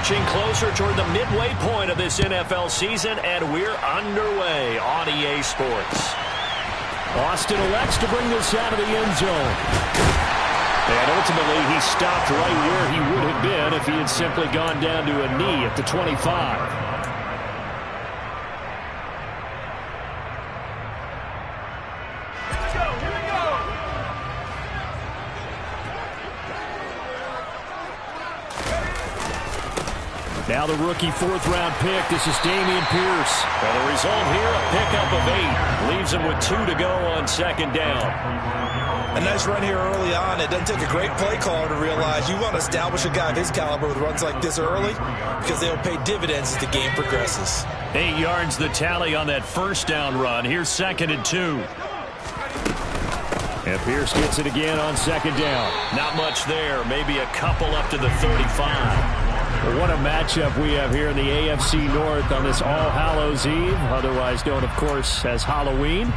Marching closer toward the midway point of this NFL season, and we're underway on EA Sports. Austin elects to bring this out of the end zone. And ultimately, he stopped right where he would have been if he had simply gone down to a knee at the 25. Now the rookie fourth-round pick. This is Dameon Pierce. And the result here, a pickup of 8. Leaves him with 2 to go on second down. A nice run here early on. It doesn't take a great play caller to realize you want to establish a guy of his caliber with runs like this early because they'll pay dividends as the game progresses. 8 yards the tally on that first down run. Here's 2nd and 2. And Pierce gets it again on second down. Not much there. Maybe a couple up to the 35. Well, what a matchup we have here in the AFC North on this All Hallows Eve, otherwise known, of course, as Halloween.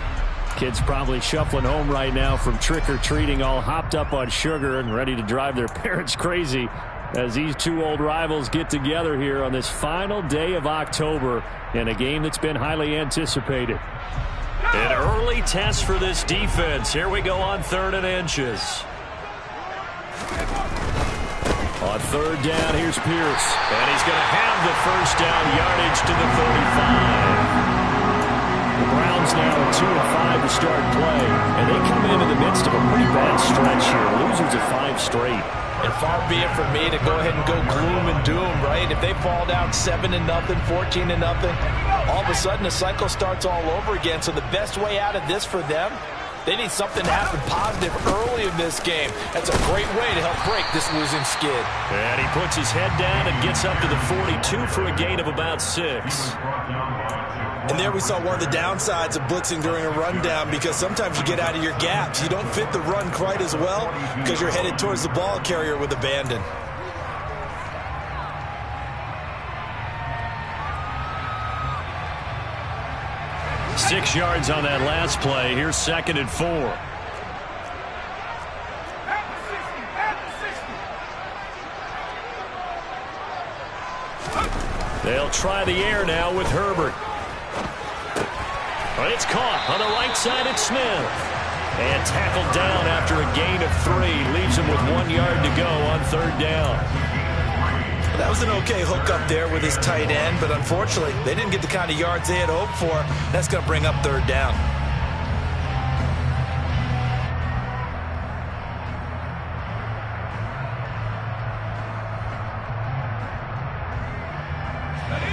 Kids probably shuffling home right now from trick-or-treating, all hopped up on sugar and ready to drive their parents crazy as these two old rivals get together here on this final day of October in a game that's been highly anticipated. An early test for this defense. Here we go on 3rd and inches. On 3rd down, here's Pierce. And he's going to have the first down yardage to the 35. The Browns now at 2-5 to start play. And they come into the midst of a pretty bad stretch here. Losers of 5 straight. And far be it from me to go ahead and go gloom and doom, right? If they fall down 7-0, 14-0, all of a sudden the cycle starts all over again. So the best way out of this for them, they need something to happen positive early in this game. That's a great way to help break this losing skid. And he puts his head down and gets up to the 42 for a gain of about 6. And there we saw one of the downsides of blitzing during a rundown because sometimes you get out of your gaps. You don't fit the run quite as well because you're headed towards the ball carrier with abandon. Six yards on that last play. Here's 2nd and 4. They'll try the air now with Herbert. But it's caught on the right side at Smith. And tackled down after a gain of 3. Leaves him with 1 yard to go on 3rd down. That was an okay hook up there with his tight end, but unfortunately, they didn't get the kind of yards they had hoped for. That's going to bring up 3rd down.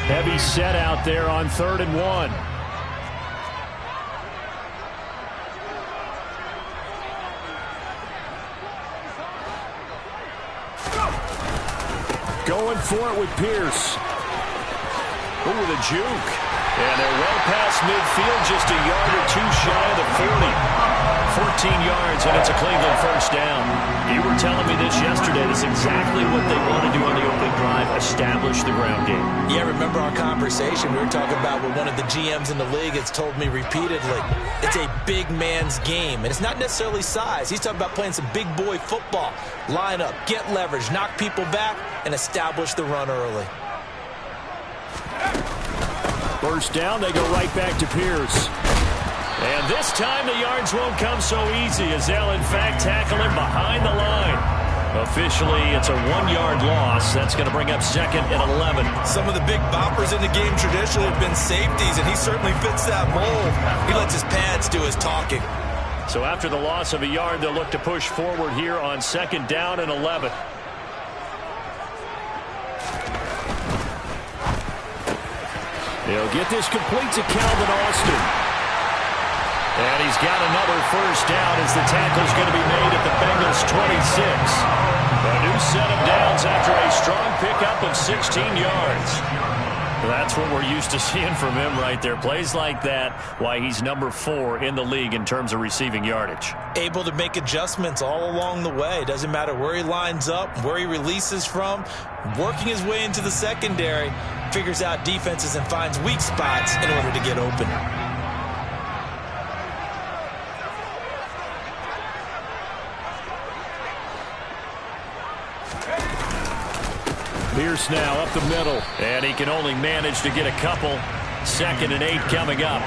Heavy set out there on 3rd and 1. Going for it with Pierce. Ooh, the juke. And they're well past midfield, just a yard or 2 shy of the 40. 14 yards, and it's a Cleveland first down. You were telling me this yesterday. That's exactly what they want to do on the opening drive, establish the ground game. Yeah, remember our conversation? We were talking about what one of the GMs in the league has told me repeatedly. It's a big man's game, and it's not necessarily size. He's talking about playing some big boy football. Line up, get leverage, knock people back, and establish the run early. First down, they go right back to Pierce. And this time the yards won't come so easy as they'll in fact tackle him behind the line. Officially, it's a 1-yard loss. That's going to bring up 2nd and 11. Some of the big boppers in the game traditionally have been safeties, and he certainly fits that mold. He lets his pads do his talking. So after the loss of a yard, they'll look to push forward here on 2nd down and 11. They'll get this complete to Calvin Austin. And he's got another first down as the tackle's going to be made at the Bengals 26. A new set of downs after a strong pickup of 16 yards. That's what we're used to seeing from him right there. Plays like that, why he's number 4 in the league in terms of receiving yardage. Able to make adjustments all along the way. Doesn't matter where he lines up, where he releases from. Working his way into the secondary. Figures out defenses and finds weak spots in order to get open. Pierce now up the middle. And he can only manage to get a couple. 2nd and 8 coming up.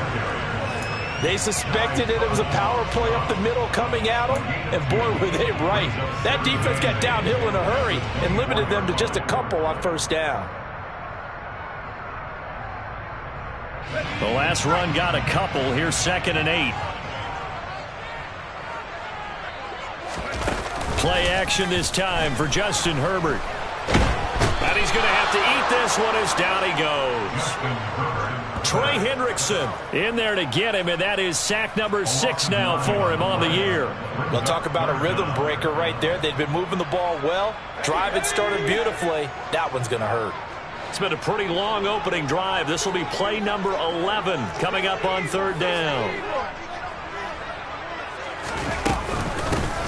They suspected it was a power play up the middle coming at them, and boy, were they right. That defense got downhill in a hurry and limited them to just a couple on 1st down. The last run got a couple. Here's 2nd and 8. Play action this time for Justin Herbert. And he's going to have to eat this one as down he goes. Trey Hendrickson in there to get him, and that is sack number 6 now for him on the year. We'll talk about a rhythm breaker right there. They've been moving the ball well. Drive had started beautifully. That one's going to hurt. It's been a pretty long opening drive. This will be play number 11 coming up on 3rd down.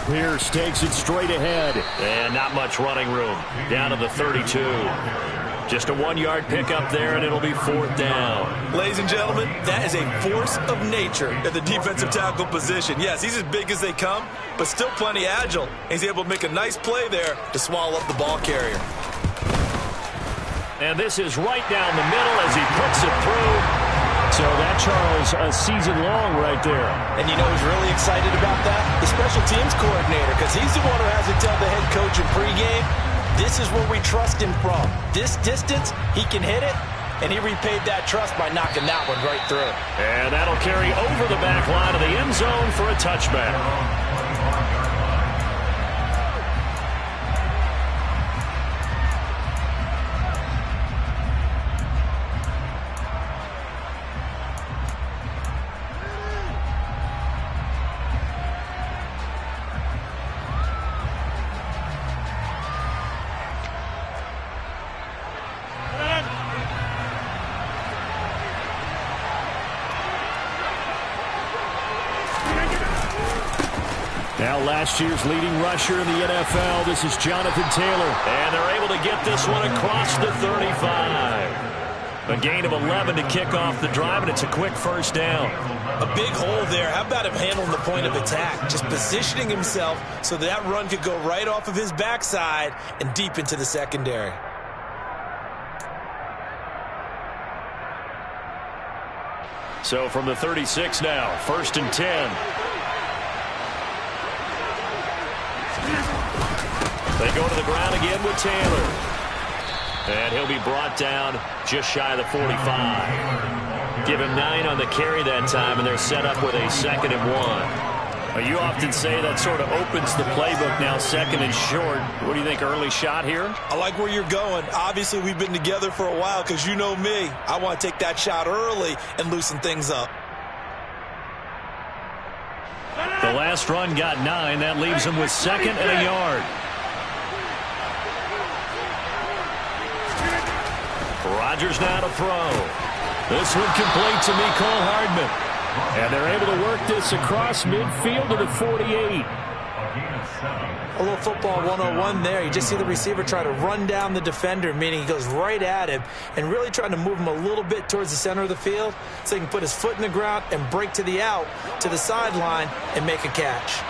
Pierce takes it straight ahead. And not much running room. Down to the 32. Just a 1-yard pickup there, and it'll be 4th down. Ladies and gentlemen, that is a force of nature at the defensive tackle position. Yes, he's as big as they come, but still plenty agile. He's able to make a nice play there to swallow up the ball carrier. And this is right down the middle as he puts it through. So that, Charles, a season long right there. And you know who's really excited about that? The special teams coordinator, because he's the one who has to tell the head coach in pregame, this is where we trust him from. This distance, he can hit it, and he repaid that trust by knocking that one right through. And that'll carry over the back line of the end zone for a touchback. Now last year's leading rusher in the NFL, this is Jonathan Taylor. And they're able to get this one across the 35. A gain of 11 to kick off the drive, and it's a quick 1st down. A big hole there. How about him handling the point of attack? Just positioning himself so that run could go right off of his backside and deep into the secondary. So from the 36 now, 1st and 10. They go to the ground again with Taylor. And he'll be brought down just shy of the 45. Give him 9 on the carry that time, and they're set up with a 2nd and 1. You often say that sort of opens the playbook now, 2nd and short. What do you think, early shot here? I like where you're going. Obviously, we've been together for a while because you know me. I want to take that shot early and loosen things up. The last run got 9. That leaves him with 2nd and a yard. Rodgers now to throw. This one complete to Mecole Hardman. And they're able to work this across midfield to the 48. A little football 101 there. You just see the receiver try to run down the defender, meaning he goes right at him and really trying to move him a little bit towards the center of the field so he can put his foot in the ground and break to the out, to the sideline, and make a catch.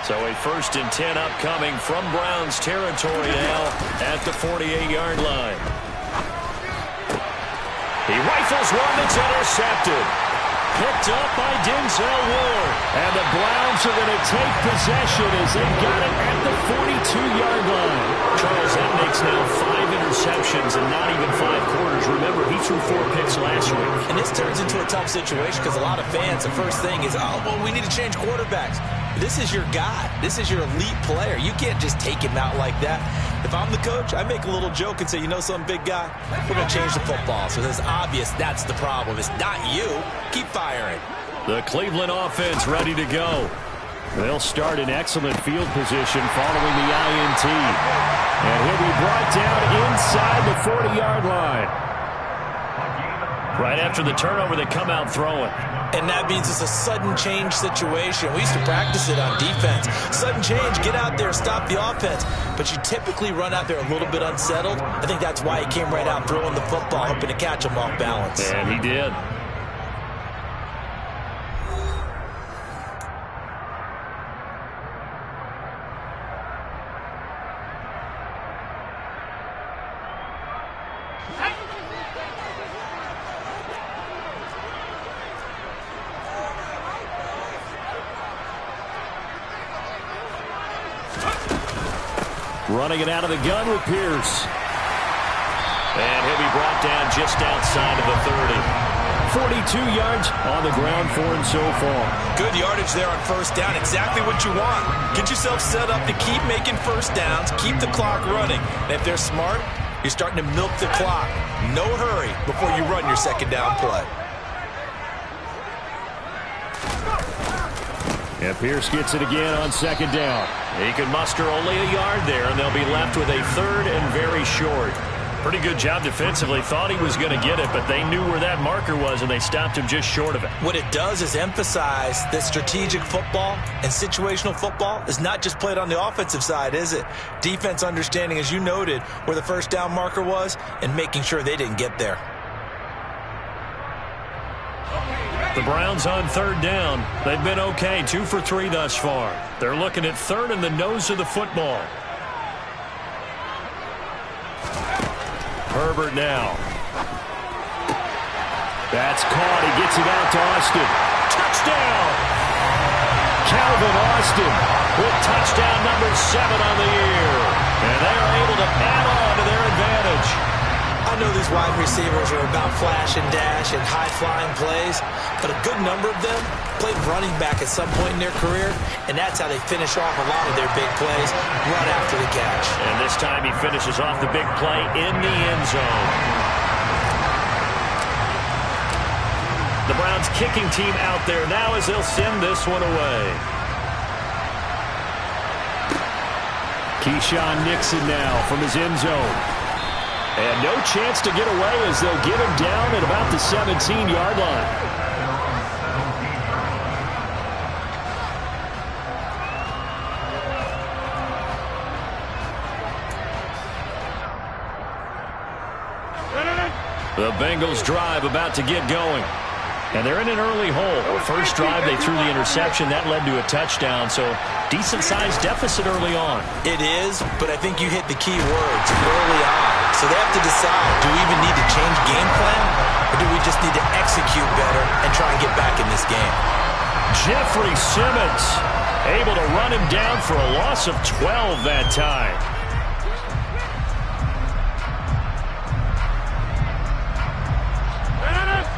So a 1st and 10 upcoming from Browns territory now at the 48-yard line. He rifles one that's intercepted. Picked up by Denzel Ward. And the Browns are going to take possession as they got it at the 42-yard line. Charles, that makes now 5 interceptions and not even 5 quarters. Remember, he threw 4 picks last week. And this turns into a tough situation because a lot of fans, the first thing is, oh, well, we need to change quarterbacks. This is your guy. This is your elite player. You can't just take him out like that. If I'm the coach, I make a little joke and say, you know something, big guy? We're going to change the football. So it's obvious that's the problem. It's not you. Keep firing. The Cleveland offense ready to go. They'll start in excellent field position following the INT. And he'll be brought down inside the 40-yard line. Right after the turnover, they come out throwing. And that means it's a sudden change situation. We used to practice it on defense. Sudden change, get out there, stop the offense. But you typically run out there a little bit unsettled. I think that's why he came right out throwing the football, hoping to catch him off balance. And he did. Running it out of the gun with Pierce. And he'll be brought down just outside of the 30. 42 yards on the ground for him so far. Good yardage there on first down. Exactly what you want. Get yourself set up to keep making first downs, keep the clock running. And if they're smart, you're starting to milk the clock. No hurry before you run your second down play. And Pierce gets it again on second down. He can muster only a yard there, and they'll be left with a third and very short. Pretty good job defensively. Thought he was going to get it, but they knew where that marker was, and they stopped him just short of it. What it does is emphasize that strategic football and situational football is not just played on the offensive side, is it? Defense understanding, as you noted, where the first down marker was and making sure they didn't get there. The Browns on third down. They've been okay, 2 for 3 thus far. They're looking at third in the nose of the football. Herbert now. That's caught. He gets it out to Austin. Touchdown! Calvin Austin With touchdown number 7 on the year. And they are able to add on to their advantage. I know these wide receivers are about flash and dash and high-flying plays, but a good number of them played running back at some point in their career, and that's how they finish off a lot of their big plays right after the catch. And this time he finishes off the big play in the end zone. The Browns kicking team out there now as they'll send this one away. Keyshawn Nixon now from his end zone. And no chance to get away as they'll get him down at about the 17-yard line. The Bengals drive about to get going. And they're in an early hole. First drive, they threw the interception. That led to a touchdown, so decent-sized deficit early on. It is, but I think you hit the key words early on. So they have to decide, do we even need to change game plan, or do we just need to execute better and try and get back in this game? Jeffrey Simmons able to run him down for a loss of 12 that time.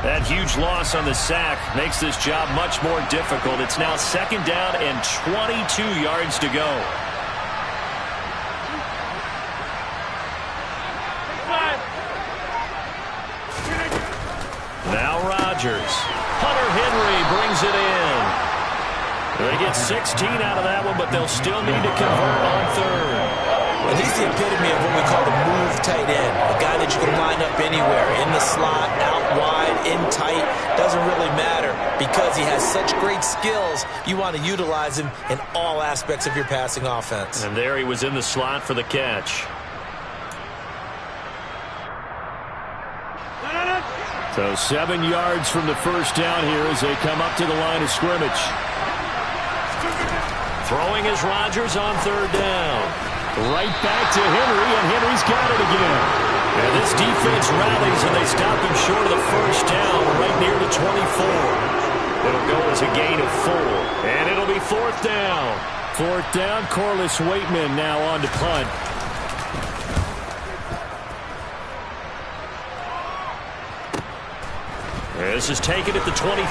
That huge loss on the sack makes this job much more difficult. It's now second down and 22 yards to go. Now Rodgers. Hunter Henry brings it in. They get 16 out of that one, but they'll still need to convert on third. And he's the epitome of what we call the move tight end. A guy that you can line up anywhere, in the slot, out wide, in tight. Doesn't really matter because he has such great skills. You want to utilize him in all aspects of your passing offense. And there he was in the slot for the catch. So 7 yards from the first down here as they come up to the line of scrimmage. Throwing is Rodgers on third down. Right back to Henry, and Henry's got it again. And this defense rallies, and they stop him short of the first down, right near the 24. It'll go as a gain of 4, and it'll be fourth down. Fourth down, Corliss Waitman now on to punt. This is taken at the 23.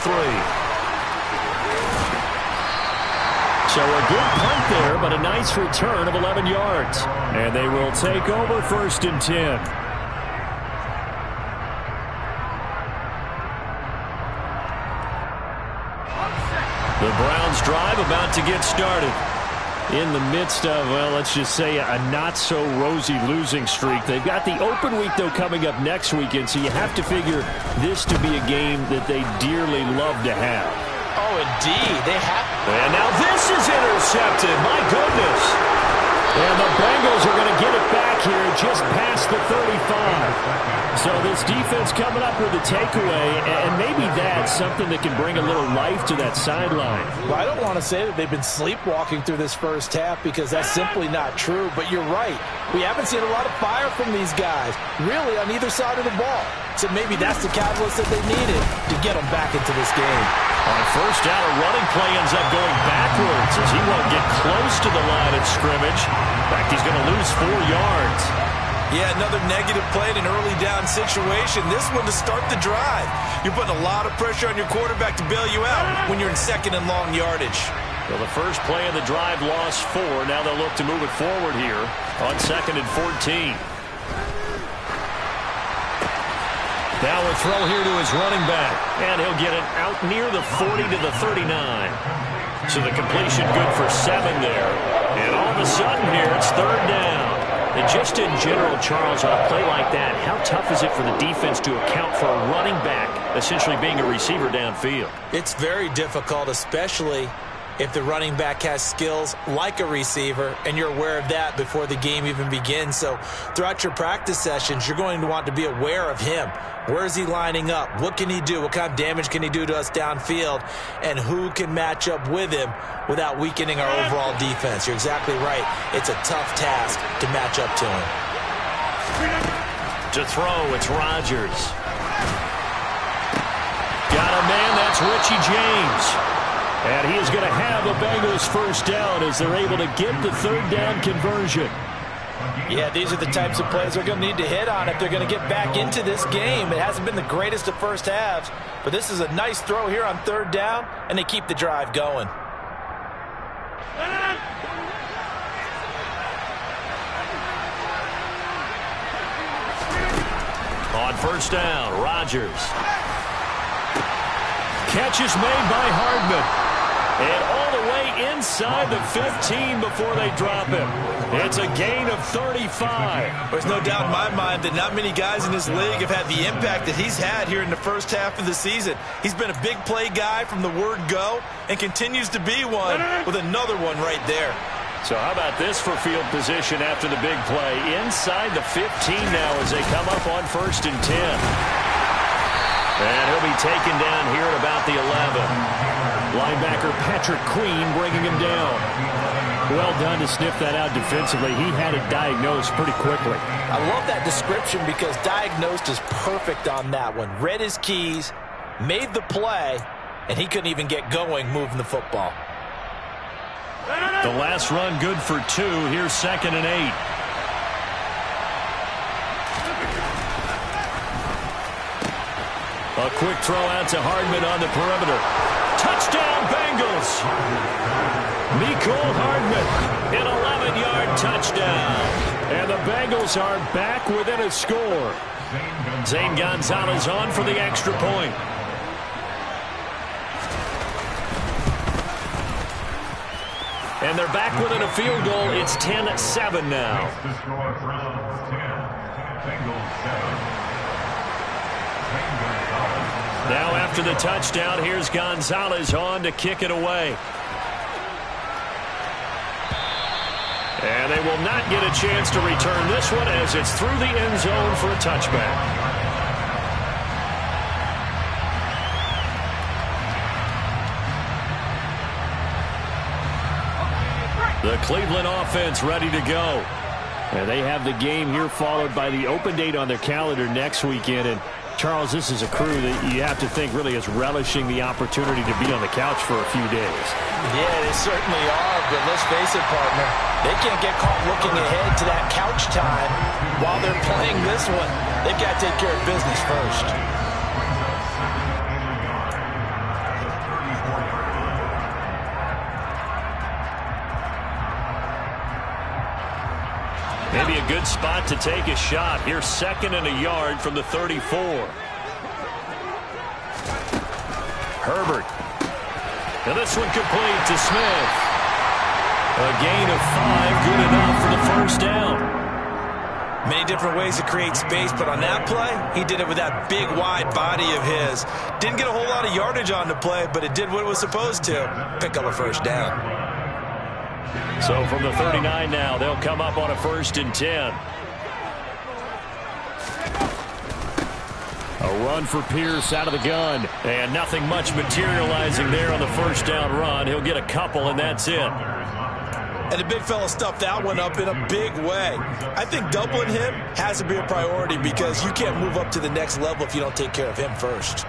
So a good punt there, but a nice return of 11 yards. And they will take over first and 10. The Browns drive about to get started. In the midst of, well, let's just say a not-so-rosy losing streak. They've got the open week, though, coming up next weekend, so you have to figure this to be a game that they dearly love to have. Oh, indeed. They have. And now this is intercepted. My goodness. And the Bengals are going to get it back here just past the 35. So this defense coming up with a takeaway, and maybe that's something that can bring a little life to that sideline. Well, I don't want to say that they've been sleepwalking through this first half because that's simply not true, but you're right. We haven't seen a lot of fire from these guys, really, on either side of the ball. So maybe that's the catalyst that they needed to get them back into this game. On first down, a running play ends up going backwards as he won't get close to the line of scrimmage. In fact, he's going to lose 4 yards. Yeah, another negative play in an early down situation. This one to start the drive. You're putting a lot of pressure on your quarterback to bail you out when you're in second and long yardage. Well, the first play of the drive lost 4. Now they'll look to move it forward here on 2nd and 14. Now a throw here to his running back. And he'll get it out near the 40 to the 39. So the completion good for 7 there. And all of a sudden here, it's 3rd down. And just in general, Charles, on a play like that, how tough is it for the defense to account for a running back essentially being a receiver downfield? It's very difficult, especially if the running back has skills like a receiver, and you're aware of that before the game even begins. So throughout your practice sessions, you're going to want to be aware of him. Where is he lining up? What can he do? What kind of damage can he do to us downfield? And who can match up with him without weakening our overall defense? You're exactly right. It's a tough task to match up to him. To throw, it's Rodgers. Got a man, that's Richie James. And he is going to have a Bengals first down as they're able to get the 3rd down conversion. Yeah, these are the types of plays they're going to need to hit on if they're going to get back into this game. It hasn't been the greatest of first halves, but this is a nice throw here on 3rd down, and they keep the drive going. On first down, Rodgers. Catch is made by Hardman. And all the way inside the 15 before they drop him. It's a gain of 35. There's no doubt in my mind that not many guys in this league have had the impact that he's had here in the first half of the season. He's been a big play guy from the word go and continues to be one with another one right there. So how about this for field position after the big play? Inside the 15 now as they come up on 1st and 10. And he'll be taken down here at about the 11. Linebacker Patrick Queen bringing him down. Well done to sniff that out defensively. He had it diagnosed pretty quickly. I love that description because diagnosed is perfect on that one. Read his keys, made the play, and he couldn't even get going moving the football. The last run good for 2. Here's 2nd and 8. A quick throw out to Hardman on the perimeter. Touchdown, Bengals! Mecole Hardman, an 11-yard touchdown. And the Bengals are back within a score. Zane Gonzalez on for the extra point. And they're back within a field goal. It's 10-7 now. Now after the touchdown, here's Gonzalez on to kick it away. And they will not get a chance to return this one as it's through the end zone for a touchback. The Cleveland offense ready to go. And they have the game here followed by the open date on their calendar next weekend. And Charles, this is a crew that you have to think really is relishing the opportunity to be on the couch for a few days. Yeah, they certainly are, but let's face it, partner. They can't get caught looking ahead to that couch time while they're playing this one. They've got to take care of business first. Maybe a good spot to take a shot. Here's 2nd and a yard from the 34. Herbert. And this one complete to Smith. A gain of 5, good enough for the first down. Many different ways to create space, but on that play, he did it with that big, wide body of his. Didn't get a whole lot of yardage on the play, but it did what it was supposed to. Pick up a first down. So from the 39 now, they'll come up on a 1st and 10. A run for Pierce out of the gun. And nothing much materializing there on the first down run. He'll get a couple, and that's it. And the big fella stuffed that one up in a big way. I think doubling him has to be a priority because you can't move up to the next level if you don't take care of him first.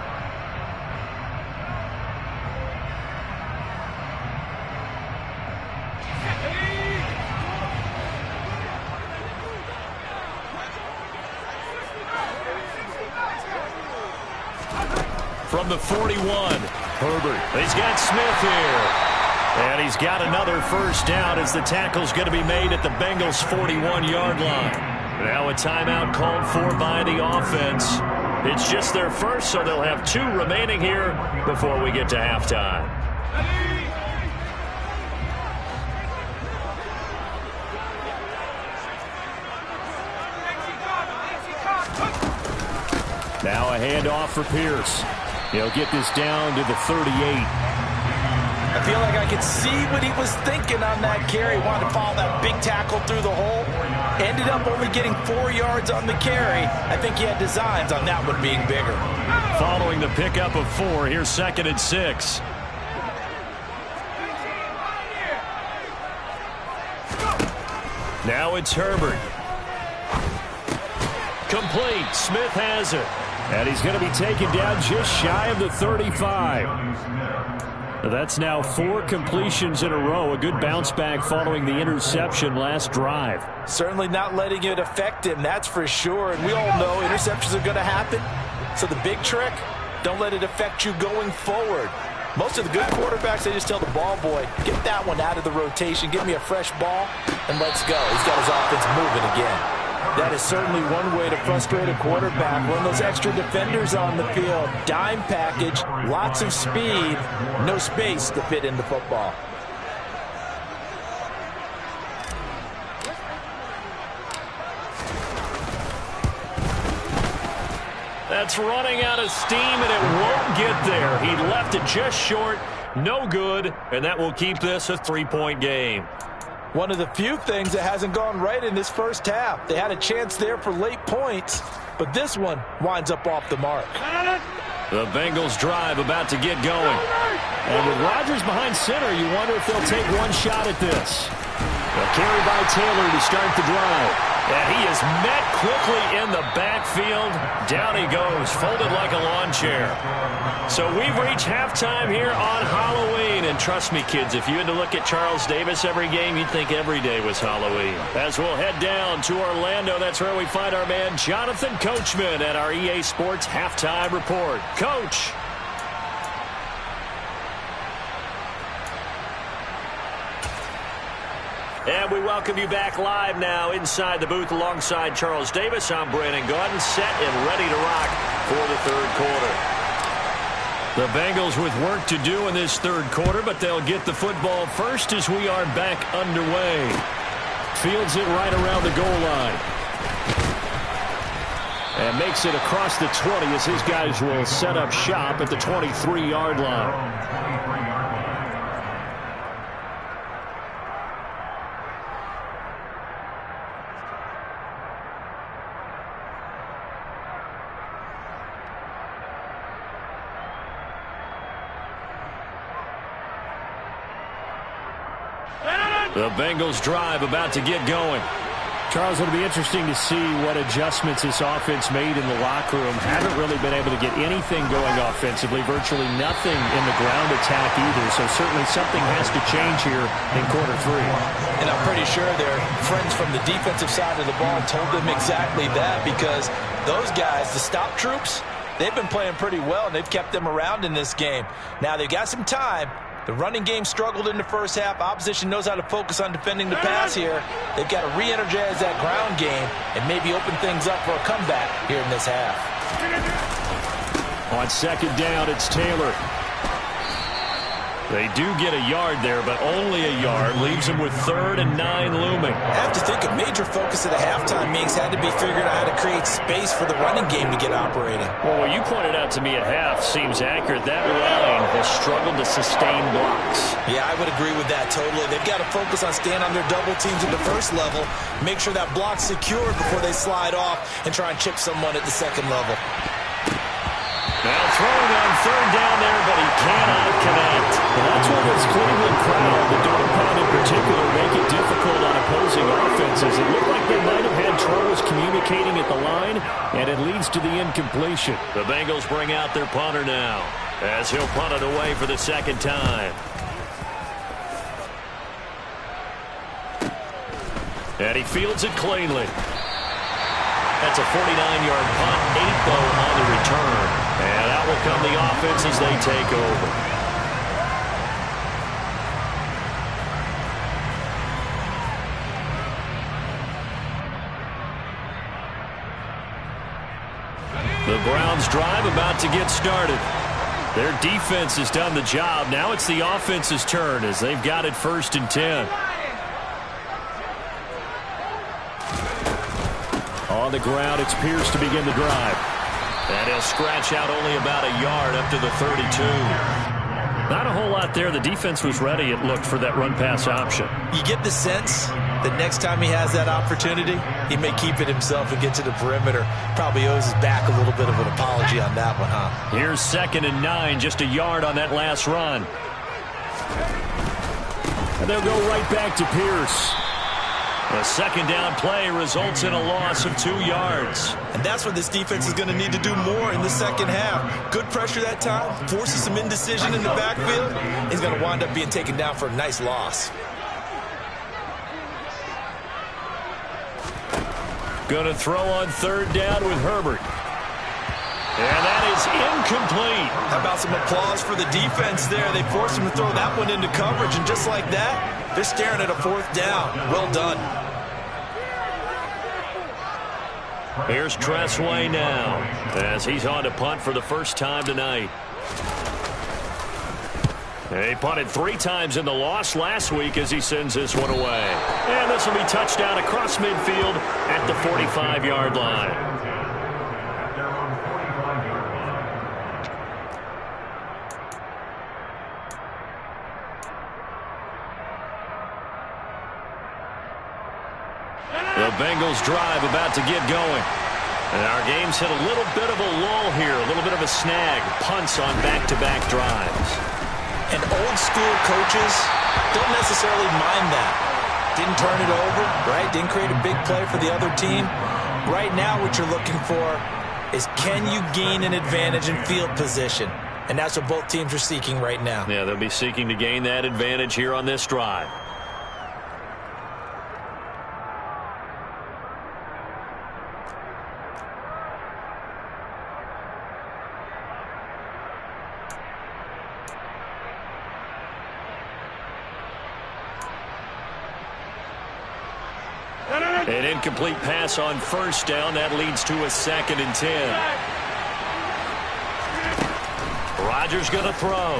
From the 41, Herbert. He's got Smith here. And he's got another first down as the tackle's going to be made at the Bengals' 41-yard line. Now a timeout called for by the offense. It's just their first, so they'll have 2 remaining here before we get to halftime. Now a handoff for Pierce. He'll get this down to the 38. I feel like I could see what he was thinking on that carry. Wanted to follow that big tackle through the hole. Ended up only getting 4 yards on the carry. I think he had designs on that one being bigger. Following the pickup of 4, here's 2nd and 6. Now it's Herbert. Complete. Smith has it. And he's going to be taken down just shy of the 35. That's now 4 completions in a row. A good bounce back following the interception last drive. Certainly not letting it affect him, that's for sure. And we all know interceptions are going to happen. So the big trick, don't let it affect you going forward. Most of the good quarterbacks, they just tell the ball boy, get that one out of the rotation, give me a fresh ball, and let's go. He's got his offense moving again. That is certainly one way to frustrate a quarterback. Run those extra defenders on the field. Dime package, lots of speed, no space to fit in the football. That's running out of steam, and it won't get there. He left it just short, no good, and that will keep this a 3-point game. One of the few things that hasn't gone right in this first half. They had a chance there for late points, but this one winds up off the mark. The Bengals drive about to get going. And with Rodgers behind center, you wonder if they'll take one shot at this. A carry by Taylor to start the drive. And he is met quickly in the backfield. Down he goes, folded like a lawn chair. So we've reached halftime here on Halloween. And trust me, kids, if you had to look at Charles Davis every game, you'd think every day was Halloween. As we'll head down to Orlando, that's where we find our man Jonathan Coachman at our EA Sports Halftime Report. Coach. And we welcome you back live now inside the booth alongside Charles Davis. I'm Brandon Gaudin, set and ready to rock for the third quarter. The Bengals with work to do in this third quarter, but they'll get the football first as we are back underway. Fields it right around the goal line. And makes it across the 20 as his guys will set up shop at the 23-yard line. The Bengals drive about to get going. Charles, it'll be interesting to see what adjustments this offense made in the locker room. Haven't really been able to get anything going offensively, virtually nothing in the ground attack either. So certainly something has to change here in quarter 3. And I'm pretty sure their friends from the defensive side of the ball told them exactly that, because those guys, the stop troops, they've been playing pretty well, and they've kept them around in this game. Now they've got some time. The running game struggled in the first half. Opposition knows how to focus on defending the pass here. They've got to re-energize that ground game and maybe open things up for a comeback here in this half. On second down, it's Taylor. They do get a yard there, but only a yard. Leaves them with 3rd and 9 looming. I have to think a major focus of the halftime meetings had to be figuring out how to create space for the running game to get operating. Well, what you pointed out to me at half seems accurate. That line has struggled to sustain blocks. Yeah, I would agree with that totally. They've got to focus on staying on their double teams at the first level, make sure that block's secured before they slide off and try and chip someone at the second level. third down there, but he cannot connect. Well, that's where this Cleveland crowd, the dog pound in particular, make it difficult on opposing offenses. It looked like they might have had troubles communicating at the line, and it leads to the incompletion. The Bengals bring out their punter now, as he'll punt it away for the second time. And he fields it cleanly. That's a 49-yard punt, 8 though on the return. And out will come the offense as they take over. The Browns drive about to get started. Their defense has done the job. Now it's the offense's turn as they've got it 1st and 10. On the ground, it's Pierce to begin the drive. And he'll scratch out only about a yard up to the 32. Not a whole lot there. The defense was ready, it looked, for that run-pass option. You get the sense that next time he has that opportunity, he may keep it himself and get to the perimeter. Probably owes his back a little bit of an apology on that one, huh? Here's 2nd and 9, just a yard on that last run. And they'll go right back to Pierce. A 2nd down play results in a loss of 2 yards. And that's what this defense is going to need to do more in the second half. Good pressure that time, forces some indecision in the backfield. He's going to wind up being taken down for a nice loss. Going to throw on 3rd down with Herbert. And that is incomplete. How about some applause for the defense there? They forced him to throw that one into coverage, and just like that, they're staring at a 4th down. Well done. Here's Tressway now as he's on to punt for the first time tonight. He punted 3 times in the loss last week as he sends this one away. And this will be touchdown across midfield at the 45-yard line. The Bengals drive about to get going. And our game's hit a little bit of a lull here, a little bit of a snag. Punts on back-to-back drives. And old school coaches don't necessarily mind that. Didn't turn it over, right? Didn't create a big play for the other team. Right now what you're looking for is, can you gain an advantage in field position? And that's what both teams are seeking right now. Yeah, they'll be seeking to gain that advantage here on this drive. An incomplete pass on 1st down. That leads to a 2nd and 10. Rodgers going to throw.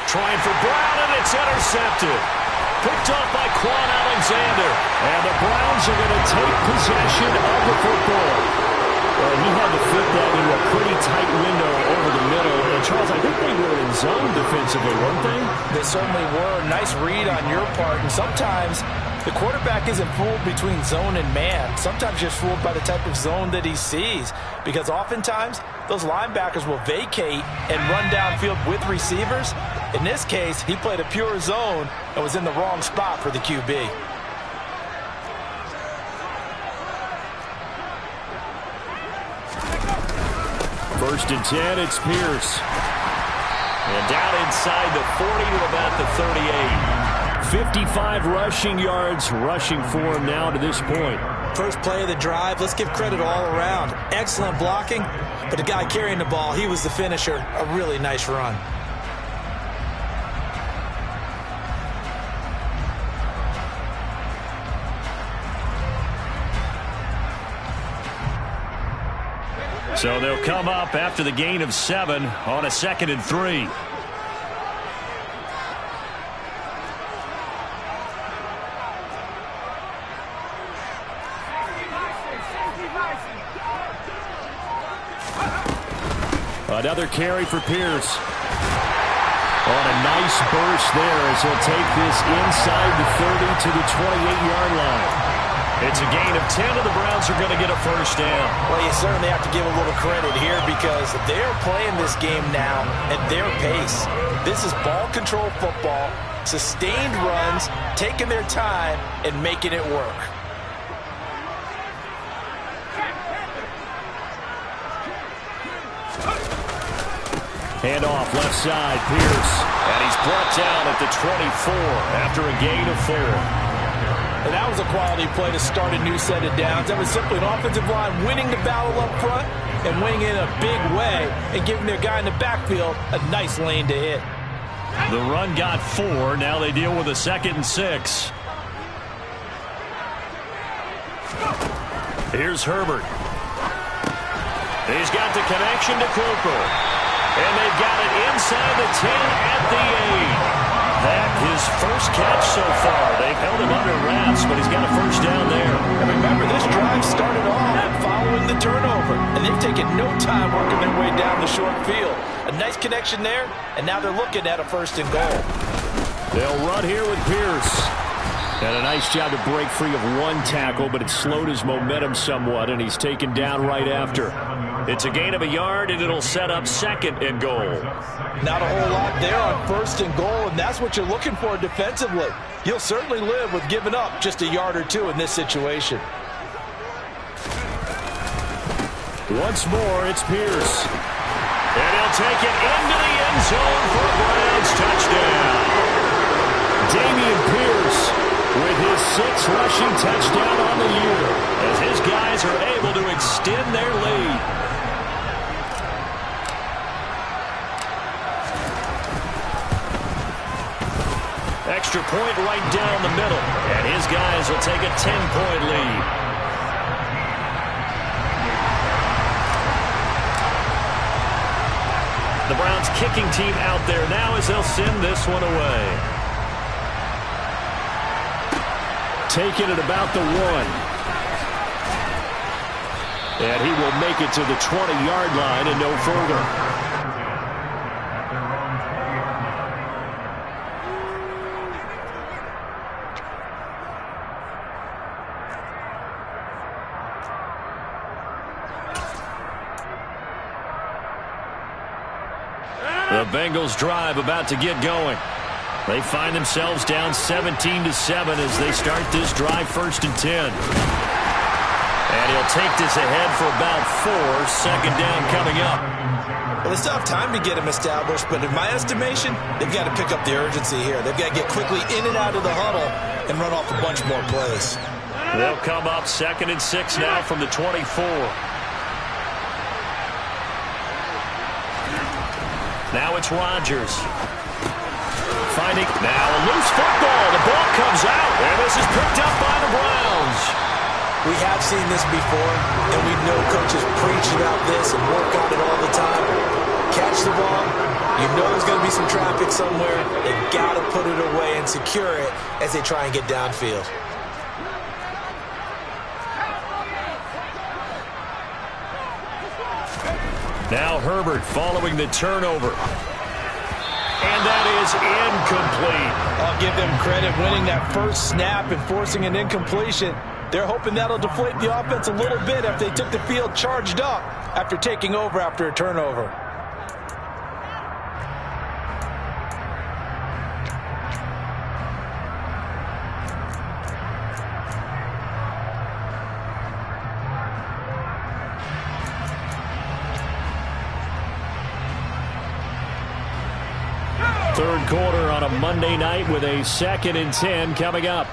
Trying for Brown, and it's intercepted. Picked off by Quan Alexander. And the Browns are going to take possession of the football. Well, he had to fit that into a pretty tight window over the middle. And, Charles, I think they were in zone defensively, weren't they? They certainly were. Nice read on your part. And sometimes the quarterback isn't fooled between zone and man. Sometimes you're fooled by the type of zone that he sees, because oftentimes those linebackers will vacate and run downfield with receivers. In this case, he played a pure zone and was in the wrong spot for the QB. First and 10, it's Pierce. And down inside the 40 to about the 38. 55 rushing yards rushing for him now to this point. First play of the drive, let's give credit all around. Excellent blocking, but the guy carrying the ball, he was the finisher. A really nice run. So they'll come up after the gain of 7 on a 2nd and 3. Another carry for Pierce. On a nice burst there as he'll take this inside the 30 to the 28-yard line. It's a gain of 10, and the Browns are going to get a first down. Well, you certainly have to give a little credit here because they're playing this game now at their pace. This is ball control football, sustained runs, taking their time, and making it work. Handoff left side, Pierce. And he's brought down at the 24 after a gain of 4. And that was a quality play to start a new set of downs. That was simply an offensive line winning the battle up front and winning it in a big way and giving their guy in the backfield a nice lane to hit. The run got 4. Now they deal with a 2nd and 6. Here's Herbert. He's got the connection to Cooper. And they've got it inside the 10 at the 8. That his first catch so far. They've held him under wraps, but he's got a first down there. And remember, this drive started off following the turnover, and they've taken no time working their way down the short field. A nice connection there, and now they're looking at a 1st and goal. They'll run here with Pierce. And a nice job to break free of one tackle, but it slowed his momentum somewhat, and he's taken down right after. It's a gain of a yard, and it'll set up 2nd and goal. Not a whole lot there on 1st and goal, and that's what you're looking for defensively. You'll certainly live with giving up just a yard or 2 in this situation. Once more, it's Pierce. And he'll take it into the end zone for a Browns touchdown. Dameon Pierce with his 6th rushing touchdown on the year, as his guys are able to extend their lead. Extra point right down the middle, and his guys will take a 10-point lead. The Browns kicking team out there now as they'll send this one away. Taken at about the 1. And he will make it to the 20-yard line and no further. The Bengals drive about to get going. They find themselves down 17-7 as they start this drive 1st and 10. And he'll take this ahead for about 4. 2nd down coming up. Well, they still have time to get him established, but in my estimation, they've got to pick up the urgency here. They've got to get quickly in and out of the huddle and run off a bunch more plays. They'll come up 2nd and 6 now from the 24. Now it's Rodgers. Finding now a loose football. The ball comes out, and this is picked up by the Browns. We have seen this before, and we know coaches preach about this and work on it all the time. Catch the ball. You know there's going to be some traffic somewhere. They've got to put it away and secure it as they try and get downfield. Now Herbert following the turnover. And that is incomplete. I'll give them credit winning that first snap and forcing an incompletion. They're hoping that'll deflate the offense a little bit after they took the field charged up after taking over after a turnover. Third quarter on a Monday night with a 2nd and 10 coming up.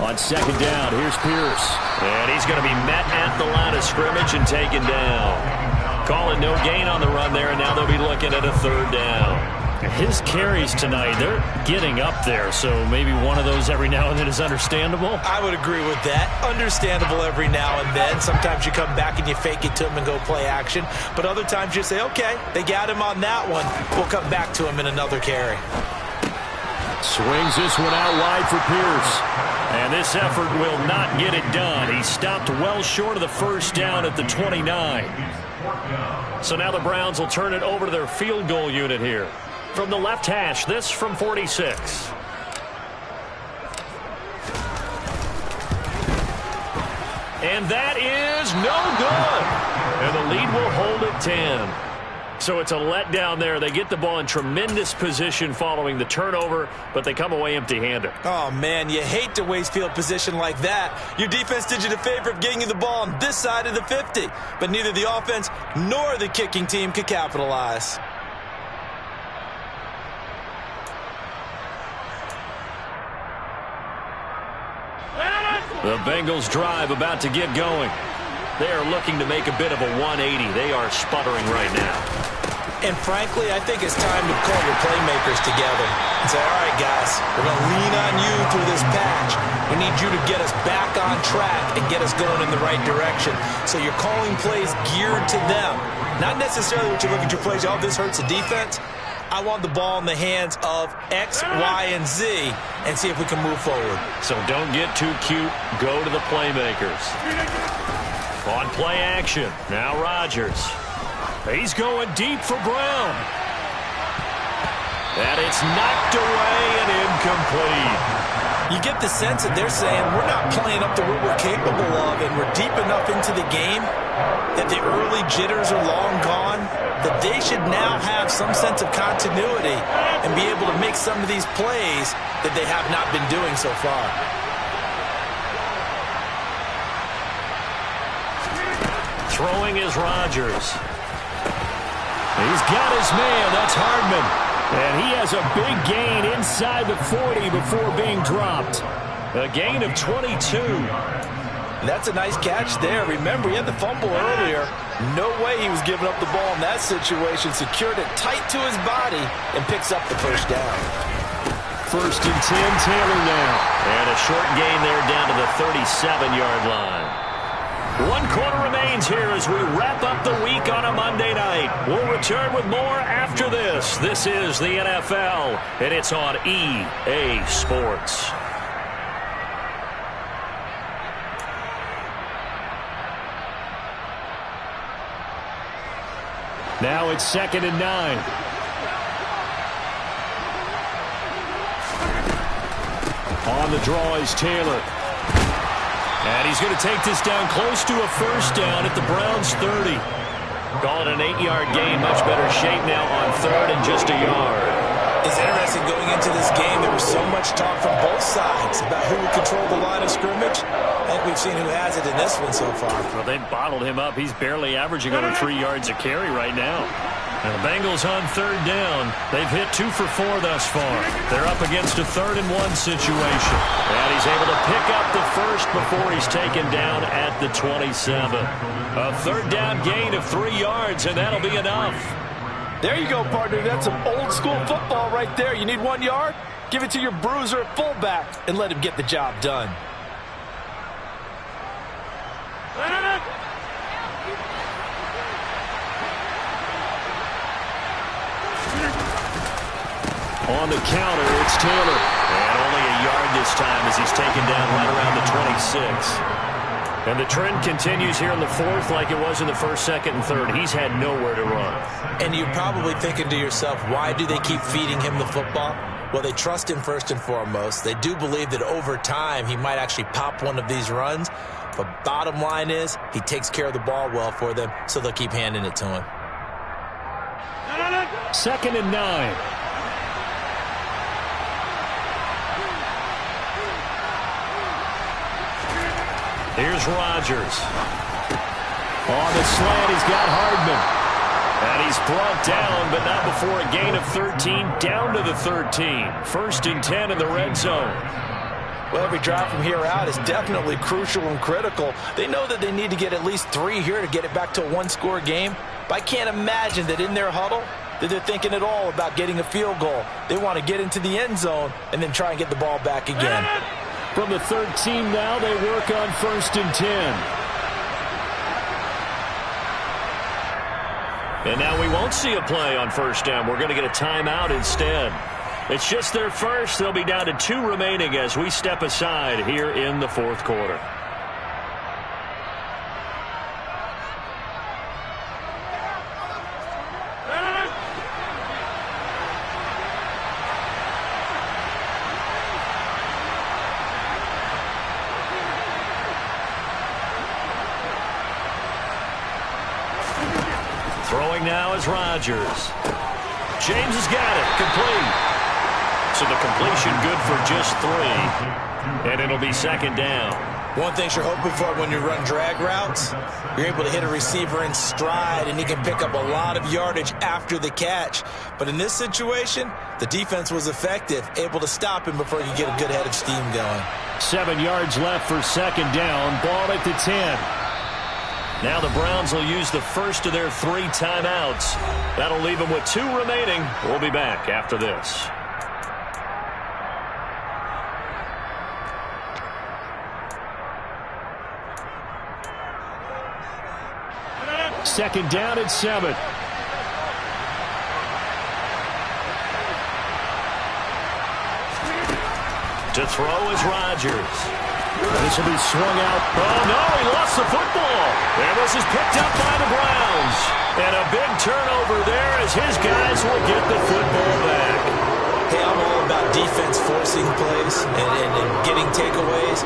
On 2nd down, here's Pierce. And he's going to be met at the line of scrimmage and taken down. Calling no gain on the run there, and now they'll be looking at a 3rd down. His carries tonight, they're getting up there, so maybe one of those every now and then is understandable. I would agree with that. Understandable every now and then. Sometimes you come back and you fake it to him and go play action. But other times you say, okay, they got him on that one. We'll come back to him in another carry. Swings this one out wide for Pierce. And this effort will not get it done. He stopped well short of the 1st down at the 29. So now the Browns will turn it over to their field goal unit here. From the left hash, this from 46. And that is no good. And the lead will hold at 10. So it's a letdown there. They get the ball in tremendous position following the turnover, but they come away empty-handed. Oh, man, you hate to waste field position like that. Your defense did you the favor of getting you the ball on this side of the 50, but neither the offense nor the kicking team could capitalize. The Bengals drive about to get going. They are looking to make a bit of a 180. They are sputtering right now. And frankly, I think it's time to call your playmakers together and say, all right, guys, we're going to lean on you through this patch. We need you to get us back on track and get us going in the right direction. So you're calling plays geared to them. Not necessarily what you look at your plays, oh, this hurts the defense. I want the ball in the hands of X, Y, and Z and see if we can move forward. So don't get too cute. Go to the playmakers. On play action, now Rodgers. He's going deep for Brown. And it's knocked away and incomplete. You get the sense that they're saying we're not playing up to what we're capable of, and we're deep enough into the game that the early jitters are long gone, that they should now have some sense of continuity and be able to make some of these plays that they have not been doing so far. Throwing is Rodgers. He's got his man. That's Hardman. And he has a big gain inside the 40 before being dropped. A gain of 22. That's a nice catch there. Remember, he had the fumble earlier. No way he was giving up the ball in that situation. Secured it tight to his body and picks up the first down. First and 10, Taylor now. And a short gain there down to the 37-yard line. 1 quarter remains here as we wrap up the week on a Monday night. We'll return with more after this. This is the NFL, and it's on EA Sports. Now it's 2nd and 9. On the draw is Taylor. And he's going to take this down close to a first down at the Browns' 30. Call it an 8-yard gain. Much better shape now on 3rd and just a yard. It's interesting going into this game. There was so much talk from both sides about who would control the line of scrimmage. I think we've seen who has it in this one so far. Well, they bottled him up. He's barely averaging over 3 yards a carry right now. And the Bengals on 3rd down. They've hit 2 for 4 thus far. They're up against a 3rd and 1 situation. And he's able to pick up the first before he's taken down at the 27. A 3rd down gain of 3 yards, and that'll be enough. There you go, partner. That's some old-school football right there. You need 1 yard? Give it to your bruiser at fullback and let him get the job done. On the counter, it's Taylor. And only a yard this time as he's taken down right around the 26. And the trend continues here in the 4th like it was in the 1st, 2nd, and 3rd. He's had nowhere to run. And you're probably thinking to yourself, why do they keep feeding him the football? Well, they trust him first and foremost. They do believe that over time he might actually pop one of these runs. But bottom line is he takes care of the ball well for them, so they'll keep handing it to him. 2nd and 9. Here's Rodgers. On the slant, he's got Hardman. And he's brought down, but not before a gain of 13, down to the 13. 1st and 10 in the red zone. Well, every drive from here out is definitely crucial and critical. They know that they need to get at least 3 here to get it back to a 1-score game. But I can't imagine that in their huddle that they're thinking at all about getting a field goal. They want to get into the end zone and then try and get the ball back again. From the 13 now, they work on 1st and 10. And now we won't see a play on 1st down. We're going to get a timeout instead. It's just their first. They'll be down to 2 remaining as we step aside here in the 4th quarter. Throwing now is Rodgers. James has got it. Complete. So the completion good for just 3. And it'll be second down. One thing you're hoping for when you run drag routes, you're able to hit a receiver in stride, and he can pick up a lot of yardage after the catch. But in this situation, the defense was effective, able to stop him before you get a good head of steam going. 7 yards left for second down. Ball at the 10. Now the Browns will use the first of their 3 timeouts. That'll leave them with 2 remaining. We'll be back after this. Second down at 7. To throw is Rodgers. This will be swung out. Oh, no, he lost the football. And this is picked up by the Browns. And a big turnover there as his guys will get the football back. Hey, I'm all about defense forcing plays and getting takeaways.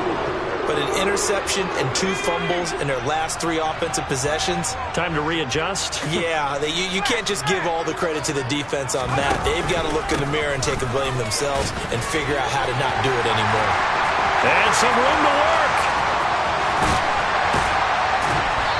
But an interception and 2 fumbles in their last 3 offensive possessions. Time to readjust? Yeah, you can't just give all the credit to the defense on that. They've got to look in the mirror and take a blame themselves and figure out how to not do it anymore. And some room to work.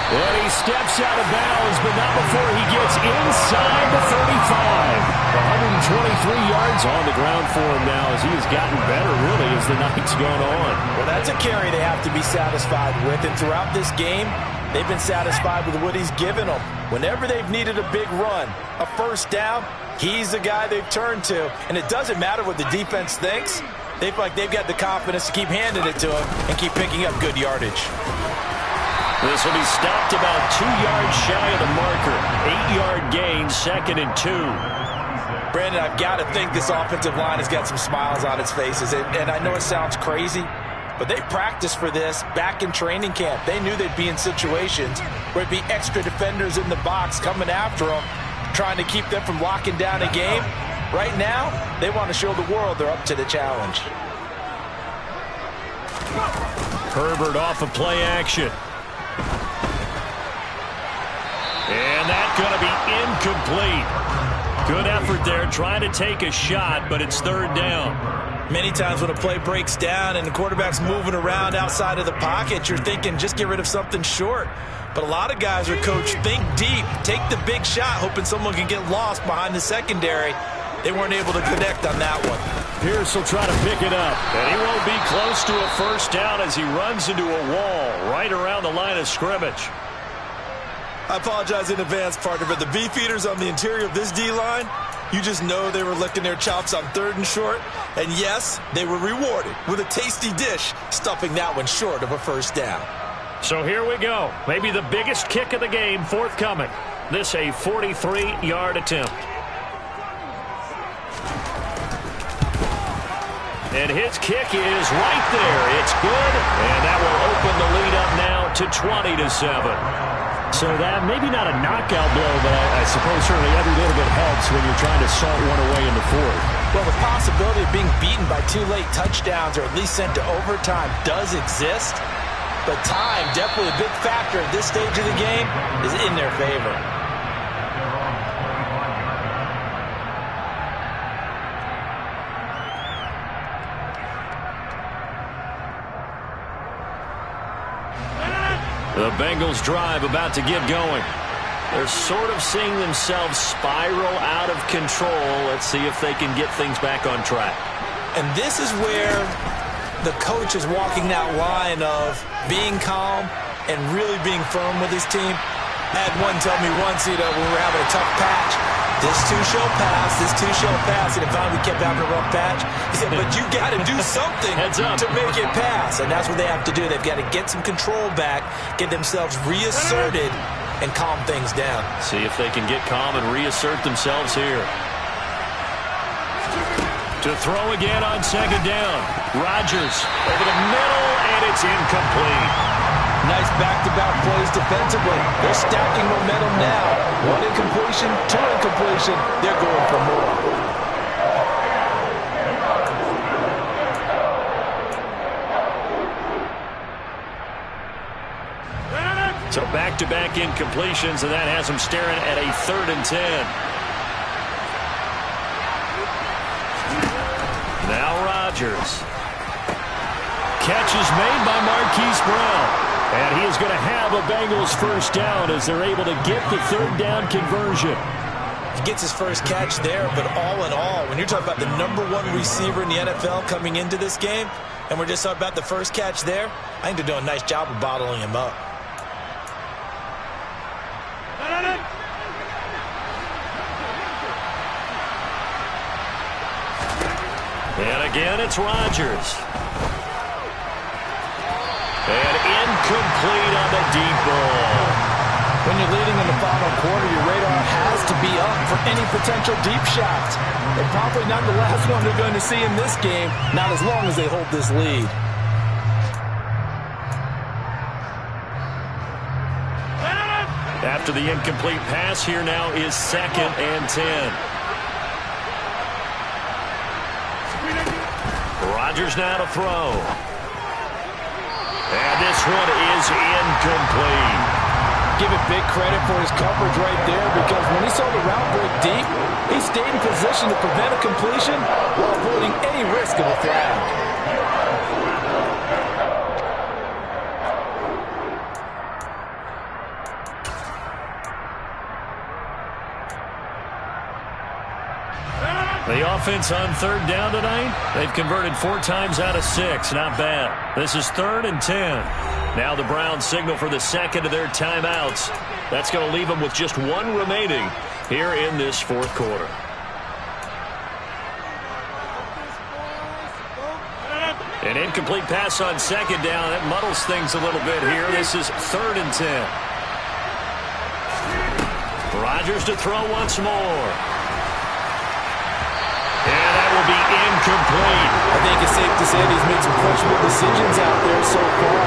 And he steps out of bounds, but not before he gets inside the 35. 123 yards on the ground for him now as he has gotten better, really, as the night's gone on. Well, that's a carry they have to be satisfied with. And throughout this game, they've been satisfied with what he's given them. Whenever they've needed a big run, a first down, he's the guy they've turned to. And it doesn't matter what the defense thinks. They feel like they've got the confidence to keep handing it to him and keep picking up good yardage. This will be stopped about 2 yards shy of the marker. 8-yard gain, 2nd and 2. Brandon, I've got to think this offensive line has got some smiles on its faces. And I know it sounds crazy, but they practiced for this back in training camp. They knew they'd be in situations where it'd be extra defenders in the box coming after them, trying to keep them from locking down a game. Right now, they want to show the world they're up to the challenge. Herbert off of play action. And that's going to be incomplete. Good effort there, trying to take a shot, but it's 3rd down. Many times when a play breaks down and the quarterback's moving around outside of the pocket, you're thinking just get rid of something short. But a lot of guys are coached, think deep, take the big shot, hoping someone can get lost behind the secondary. They weren't able to connect on that one. Pierce will try to pick it up. And he won't be close to a first down as he runs into a wall right around the line of scrimmage. I apologize in advance, partner, but the beefeaters on the interior of this D-line, you just know they were licking their chops on 3rd and short. And yes, they were rewarded with a tasty dish, stuffing that one short of a first down. So here we go. Maybe the biggest kick of the game forthcoming. This a 43-yard attempt. And his kick is right there. It's good, and that will open the lead up now to 20-7. So that maybe not a knockout blow, but I suppose certainly every little bit helps when you're trying to salt one away in the 4th. Well, the possibility of being beaten by 2 late touchdowns or at least sent to overtime does exist, but time, definitely a big factor at this stage of the game, is in their favor. The Bengals drive about to get going. They're sort of seeing themselves spiral out of control. Let's see if they can get things back on track. And this is where the coach is walking that line of being calm and really being firm with his team. I had one tell me once, when we were having a tough patch, this too shall pass, this too shall pass. And finally we kept having a rough patch. He said, but you got to do something to make it pass. And that's what they have to do. They've got to get some control back, get themselves reasserted, and calm things down. See if they can get calm and reassert themselves here. To throw again on 2nd down. Rodgers over the middle, and it's incomplete. Nice back-to-back plays defensively. They're stacking momentum now. 1 incompletion, 2 incompletion. They're going for more. So back-to-back incompletions, and that has him staring at a 3rd and 10. Now Rodgers. Catch is made by Marquise Brown. And he is going to have a Bengals first down as they're able to get the 3rd down conversion. He gets his first catch there, but all in all, when you're talking about the #1 receiver in the NFL coming into this game, and we're just talking about the first catch there, I think they're doing a nice job of bottling him up. And again, it's Rodgers. And incomplete on the deep ball. When you're leading in the final quarter, your radar has to be up for any potential deep shots. And probably not the last one they're going to see in this game, not as long as they hold this lead. After the incomplete pass, here now is 2nd and 10. Rodgers now to throw. And this one is incomplete. Give it big credit for his coverage right there, because when he saw the route break deep, he stayed in position to prevent a completion while avoiding any risk of a flag. The offense on 3rd down tonight, they've converted 4 times out of 6. Not bad. This is 3rd and 10. Now the Browns signal for the 2nd of their timeouts. That's going to leave them with just 1 remaining here in this 4th quarter. An incomplete pass on 2nd down. That muddles things a little bit here. This is 3rd and 10. Rodgers to throw once more. And that will be incomplete. I think it's safe to say that he's made some questionable decisions out there so far.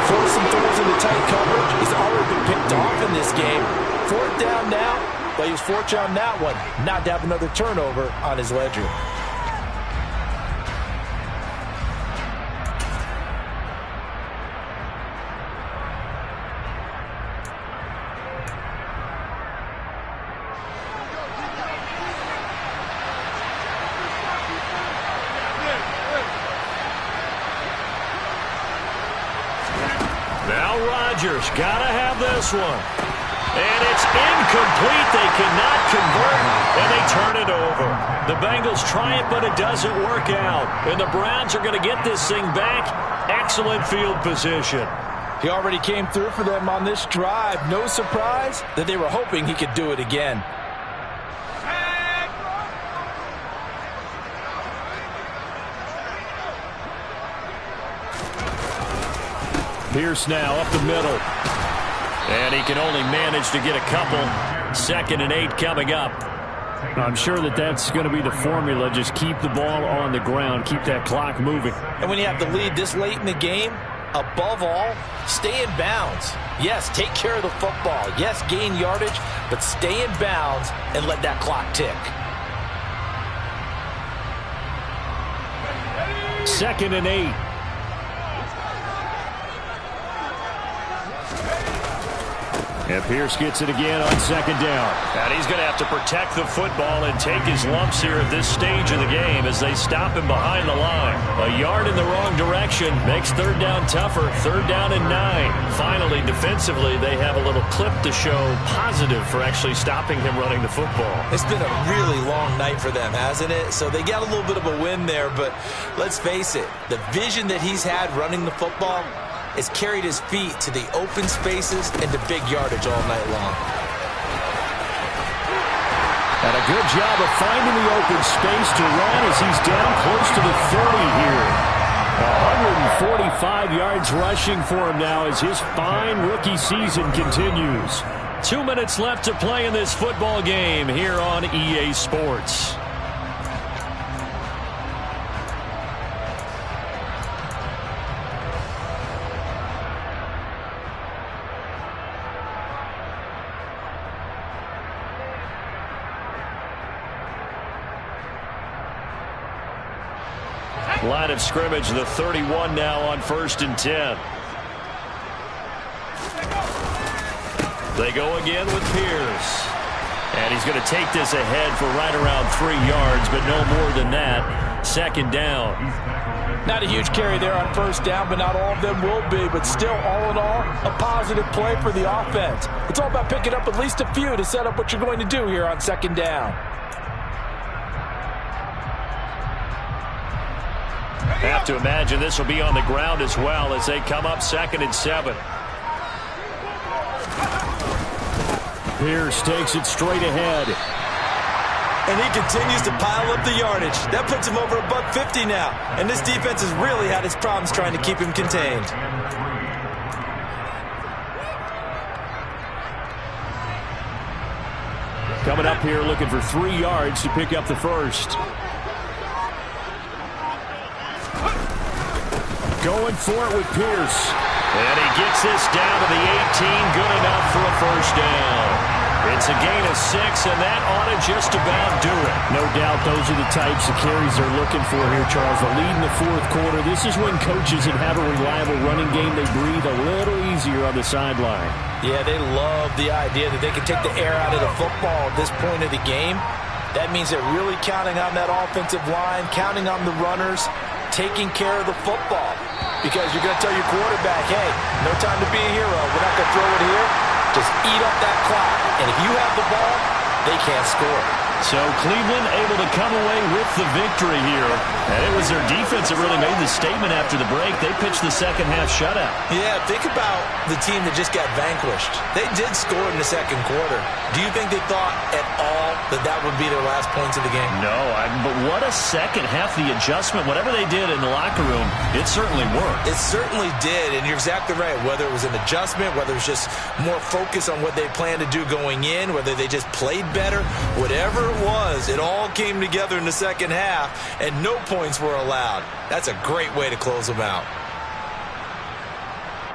Forced some throws into tight coverage. He's already been picked off in this game. 4th down now, but he was fortunate on that one not to have another turnover on his ledger. Gotta have this one. And it's incomplete. They cannot convert, and they turn it over. The Bengals try it, but it doesn't work out. And the Browns are going to get this thing back. Excellent field position. He already came through for them on this drive. No surprise that they were hoping he could do it again. Pierce now up the middle. And he can only manage to get a couple. 2nd and 8 coming up. I'm sure that that's going to be the formula. Just keep the ball on the ground. Keep that clock moving. And when you have the lead this late in the game, above all, stay in bounds. Yes, take care of the football. Yes, gain yardage, but stay in bounds and let that clock tick. 2nd and 8. And Pierce gets it again on 2nd down. And he's going to have to protect the football and take his lumps here at this stage of the game as they stop him behind the line. A yard in the wrong direction makes 3rd down tougher. 3rd down and 9. Finally, defensively, they have a little clip to show positive for actually stopping him running the football. It's been a really long night for them, hasn't it? So they got a little bit of a win there, but let's face it, the vision that he's had running the football has carried his feet to the open spaces and to big yardage all night long. And a good job of finding the open space to run as he's down close to the 30 here. 145 yards rushing for him now as his fine rookie season continues. 2 minutes left to play in this football game here on EA Sports. Line of scrimmage, the 31 now on 1st and 10. They go again with Pierce. And he's going to take this ahead for right around 3 yards, but no more than that. Second down. Not a huge carry there on first down, but not all of them will be. But still, all in all, a positive play for the offense. It's all about picking up at least a few to set up what you're going to do here on second down. Have to imagine this will be on the ground as well as they come up 2nd and 7. Pierce takes it straight ahead. And he continues to pile up the yardage. That puts him over $150 now. And this defense has really had its problems trying to keep him contained. Coming up here looking for 3 yards to pick up the first. Going for it with Pierce. And he gets this down to the 18. Good enough for a first down. It's a gain of 6, and that ought to just about do it. No doubt those are the types of carries they're looking for here, Charles. The lead in the fourth quarter. This is when coaches that have a reliable running game, they breathe a little easier on the sideline. Yeah, they love the idea that they can take the air out of the football at this point of the game. That means they're really counting on that offensive line, counting on the runners, taking care of the football. Because you're going to tell your quarterback, hey, no time to be a hero. We're not going to throw it here. Just eat up that clock. And if you have the ball, they can't score. So Cleveland able to come away with the victory here. And it was their defense that really made the statement after the break. They pitched the second half shutout. Yeah, think about the team that just got vanquished. They did score in the second quarter. Do you think they thought at all that that would be their last points of the game? No, but what a second half. The adjustment, whatever they did in the locker room, it certainly worked. It certainly did, and you're exactly right. Whether it was an adjustment, whether it was just more focus on what they planned to do going in, whether they just played better, whatever it was, it all came together in the second half, and no points were allowed. That's a great way to close them out.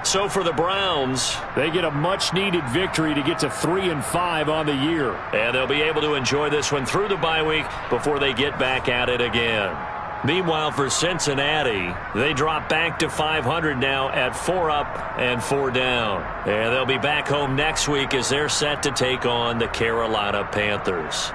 So for the Browns, they get a much-needed victory to get to 3-5 on the year. And they'll be able to enjoy this one through the bye week before they get back at it again. Meanwhile, for Cincinnati, they drop back to 500 now at 4 up and 4 down. And they'll be back home next week as they're set to take on the Carolina Panthers.